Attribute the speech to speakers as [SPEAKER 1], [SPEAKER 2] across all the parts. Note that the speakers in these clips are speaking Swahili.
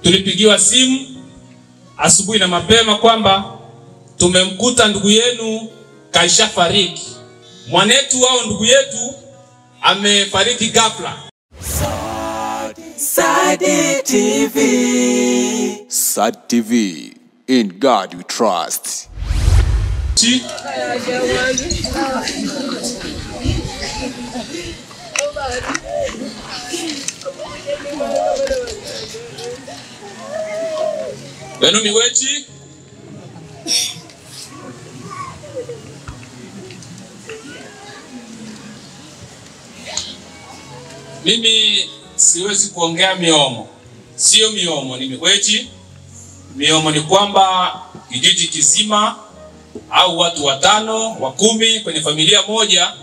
[SPEAKER 1] tulipigiwa simu asubuhi na mapema kwamba tumemkuta ndugu yenu kaisha fariki. Mwanetu wao ndugu yetu amefariki ghafla.
[SPEAKER 2] Sadi TV.
[SPEAKER 3] Sadi TV. In God we trust.
[SPEAKER 1] Benu miwechi mimi siwezi kuongea miomo. Sio miomo, ni miwechi. Miomo ni kwamba kijiji kizima au watu 5, 10 kwenye familia moja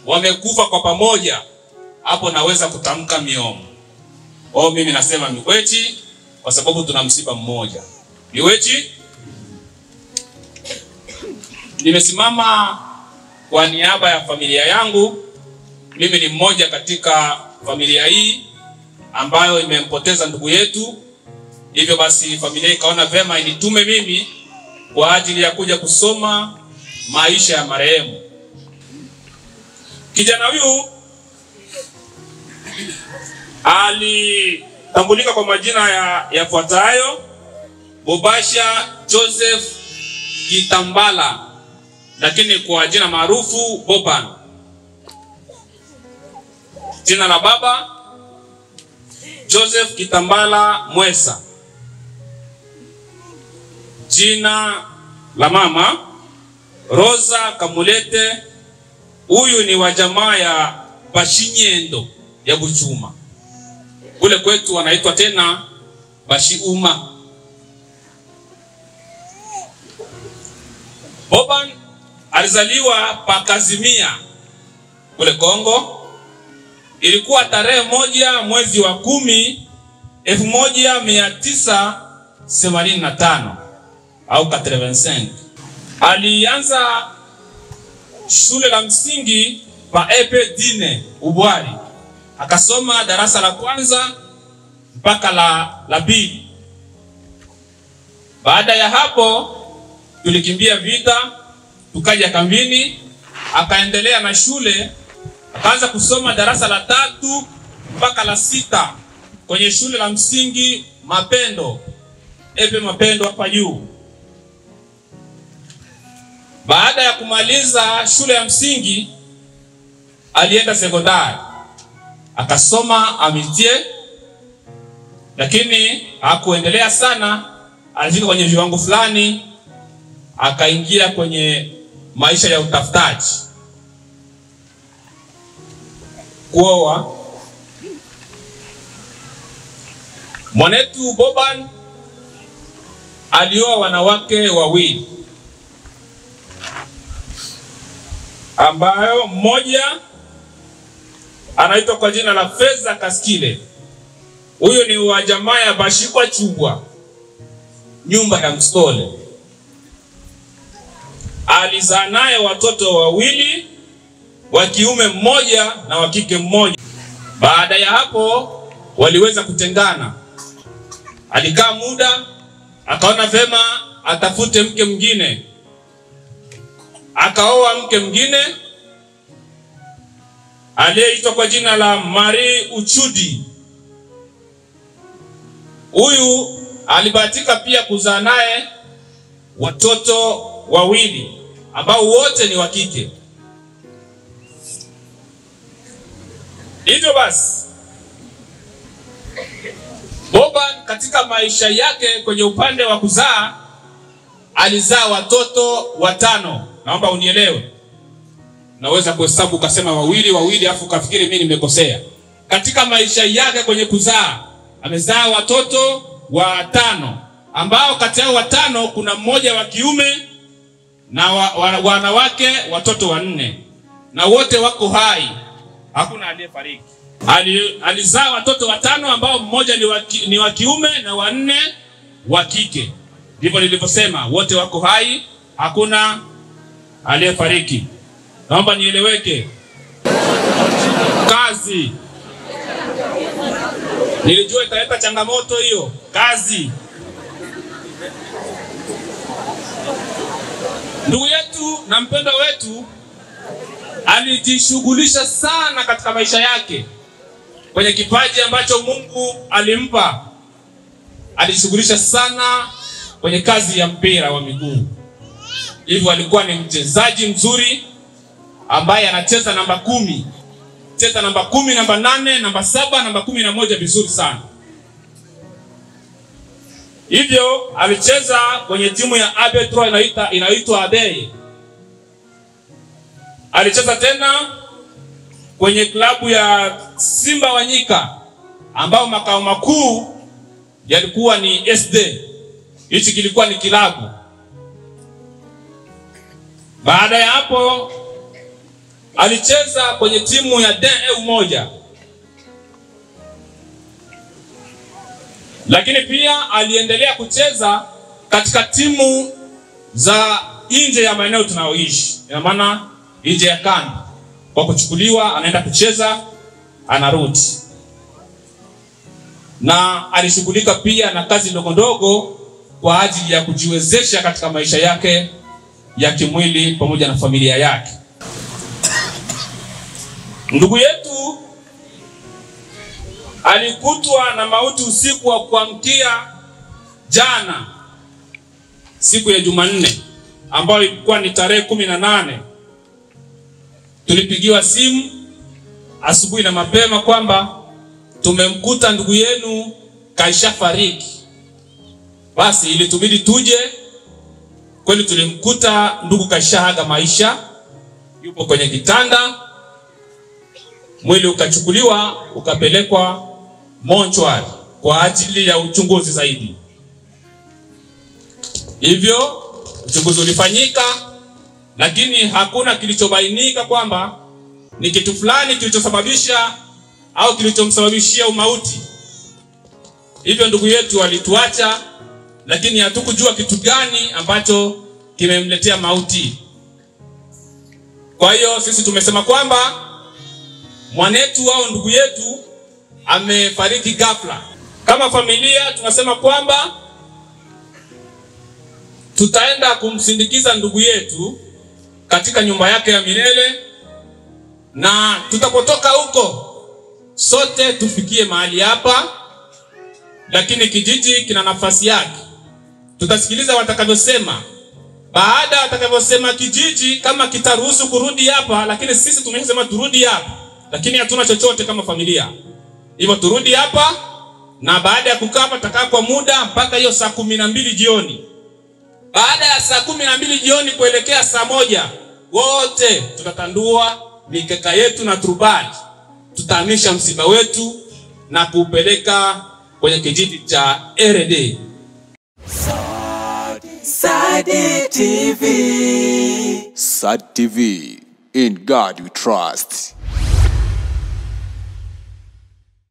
[SPEAKER 1] wamekufa kwa pamoja. Hapo naweza kutamka miomo. Mimi nasema miwechi kwa sababu tuna msiba mmoja. Miwechi, nimesimama kwa niaba ya familia yangu. Mimi ni mmoja katika familia hii ambayo imempoteza ndugu yetu. Hivyo basi familia ikaona vema initume mimi kwa ajili ya kuja kusoma maisha ya marehemu. Kijana huyu alitambulika kwa majina yafuatayo: Bobasha Joseph Kitambala, lakini kwa jina maarufu Boban. Jina la baba Joseph Kitambala Mwesa. Jina la mama Rosa Kamulete. Huyu ni wa jamaa ya Bashinyendo ya Buchuma. Kule kwetu wanaitwa tena Bashiuma. Boban alizaliwa Pakazimia kule Kongo. Ilikuwa tarehe 1 mwezi wa 10 1985 au 85. Alianza shule la msingi pa Epe Dine Ubwari. Akasoma darasa la kwanza mpaka la pili. Baada ya hapo tulikimbia vita, tukaja kambini. Akaendelea na shule, akaanza kusoma darasa la 3 mpaka la 6 kwenye shule la msingi Mapendo, Epe Mapendo hapa juu. Baada ya kumaliza shule ya msingi alienda sekondari. Akasoma Amitie, lakini hakuendelea sana. Alifika kwenye viwango fulani, akaingia kwenye maisha ya utafutaji, kuoa. Mwanetu Boban alioa wanawake 2, ambayo mmoja anaitwa kwa jina la Feza Kaskile. Huyo ni wa jamaa ya Bashikwa Chubwa, nyumba ya Mstole. Alizaa naye watoto 2, wa kiume 1 na wa kike 1. Baada ya hapo waliweza kutengana. Alikaa muda, akaona vema atafute mke mwingine. Akaoa mke mwingine aliyeitwa kwa jina la Marie Uchudi. Huyu alibahatika pia kuzaa naye watoto 2 ambao wote ni wa kike. Hivyo basi Boban katika maisha yake kwenye upande wa kuzaa alizaa watoto 5. Naomba unielewe. Naweza kuhesabu ukasema 2 afu kafikiri mimi nimekosea. Katika maisha yake kwenye kuzaa amezaa watoto 5, ambao kati yao 5 kuna mmoja wa kiume na wanawake watoto 4, na wote wako hai, hakuna aliyefariki. Alizaa watoto 5 ambao mmoja ni wa kiume na 4 wa kike. Ndivyo nilivyosema, wote wako hai, hakuna aliyefariki. Naomba nieleweke. Kazi Nilijua italeta changamoto hiyo kazi. Ndugu yetu na mpendwa wetu alijishughulisha sana katika maisha yake kwenye kipaji ambacho Mungu alimpa. Alijishughulisha sana kwenye kazi ya mpira wa miguu. Hivyo alikuwa ni mchezaji mzuri ambaye anacheza namba 10. Cheza namba 10, namba 8, namba 7, namba 11 vizuri sana. Hivyo alicheza kwenye timu ya Abetro inaitwa Abeye. Alicheza tena kwenye klabu ya Simba Wanyika ambao makao makuu yalikuwa ni SD. Hichi kilikuwa ni kilabu. Baada ya hapo alicheza kwenye timu ya DE moja. Lakini pia aliendelea kucheza katika timu za nje ya maeneo tunayoishi. Ina maana nje ya kambi. Kwa kuchukuliwa anaenda kucheza, anarudi. Na alishughulika pia na kazi ndogo ndogo kwa ajili ya kujiwezesha katika maisha yake ya kimwili pamoja na familia yake. Ndugu yetu alikutwa na mauti usiku wa kuamkia jana, siku ya Jumanne, ambayo ilikuwa ni tarehe 18. Tulipigiwa simu asubuhi na mapema kwamba tumemkuta ndugu yenu kaisha fariki. Basi ilitubidi tuje. Kweli tulimkuta ndugu kaisha haga maisha, yupo kwenye kitanda. Mwili ukachukuliwa ukapelekwa mortuary kwa ajili ya uchunguzi zaidi. Hivyo uchunguzi ulifanyika, lakini hakuna kilichobainika kwamba ni kitu fulani kilichosababisha au kilichomsababishia umauti. Hivyo ndugu yetu alituacha, lakini hatukujua kitu gani ambacho kimemletea mauti. Kwa hiyo sisi tumesema kwamba mwanetu au ndugu yetu amefariki ghafla. Kama familia tunasema kwamba tutaenda kumsindikiza ndugu yetu katika nyumba yake ya milele, na tutapotoka huko sote tufikie mahali hapa, lakini kijiji kina nafasi yake. Tutasikiliza watakavyosema. Baada watakavyosema kijiji kama kitaruhusu kurudi hapa, lakini sisi tumesema turudi hapa, lakini hatuna chochote kama familia. Hivyo turudi hapa, na baada ya kukaa hapa tutakaa kwa muda mpaka hiyo saa 12 jioni. Baada ya saa 12 jioni kuelekea saa 1, wote tutatandua mikeka yetu na turubai. Tutahamisha msiba wetu na kuupeleka kwenye kijiji cha RD.
[SPEAKER 2] Sadi TV.
[SPEAKER 3] Sadi TV. In God we trust.